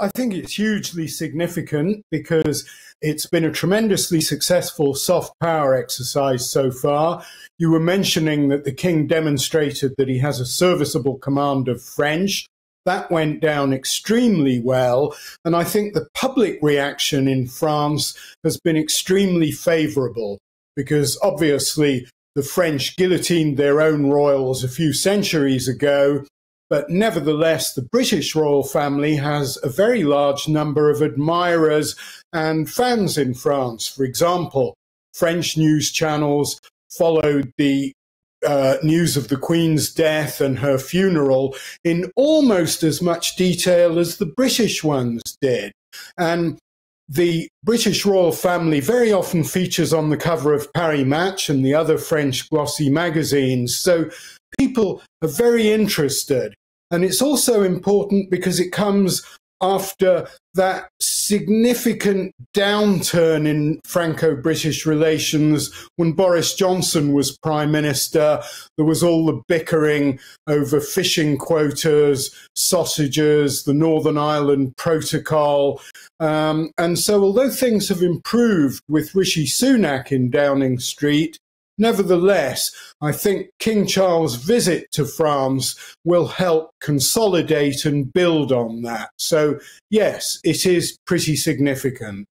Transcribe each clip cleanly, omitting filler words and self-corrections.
I think it's hugely significant because it's been a tremendously successful soft power exercise so far. You were mentioning that the King demonstrated that he has a serviceable command of French. That went down extremely well. And I think the public reaction in France has been extremely favourable because obviously the French guillotined their own royals a few centuries ago. But nevertheless, the British royal family has a very large number of admirers and fans in France. For example, French news channels followed the news of the Queen's death and her funeral in almost as much detail as the British ones did. And the British royal family very often features on the cover of Paris Match and the other French glossy magazines. So people are very interested. And it's also important because it comes after that significant downturn in Franco-British relations when Boris Johnson was Prime Minister. There was all the bickering over fishing quotas, sausages, the Northern Ireland Protocol. And so although things have improved with Rishi Sunak in Downing Street, nevertheless, I think King Charles' visit to France will help consolidate and build on that. So, yes, it is pretty significant.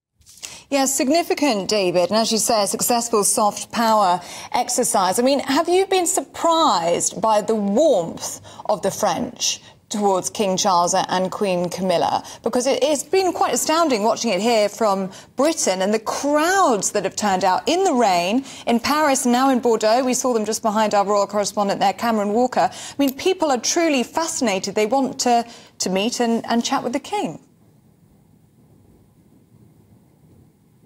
Yes, significant, David. And as you say, a successful soft power exercise. I mean, have you been surprised by the warmth of the French towards King Charles and Queen Camilla? Because it's been quite astounding watching it here from Britain and the crowds that have turned out in the rain in Paris and now in Bordeaux. We saw them just behind our royal correspondent there, Cameron Walker. I mean, people are truly fascinated. They want to meet and chat with the King.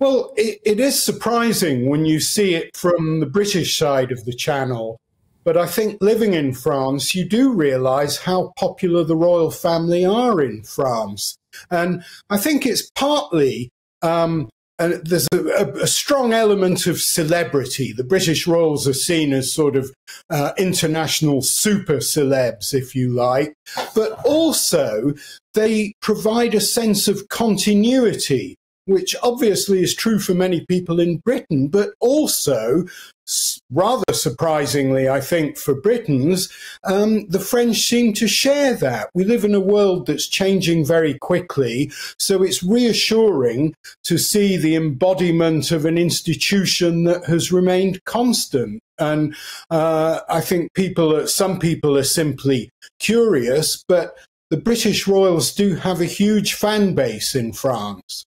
Well, it is surprising when you see it from the British side of the channel. But I think living in France, you do realise how popular the royal family are in France. And I think it's partly, there's a strong element of celebrity. The British royals are seen as sort of international super celebs, if you like. But also, they provide a sense of continuity, which obviously is true for many people in Britain, but also, rather surprisingly, I think, for Britons, the French seem to share that. We live in a world that's changing very quickly, so it's reassuring to see the embodiment of an institution that has remained constant. And I think some people are simply curious, but the British royals do have a huge fan base in France.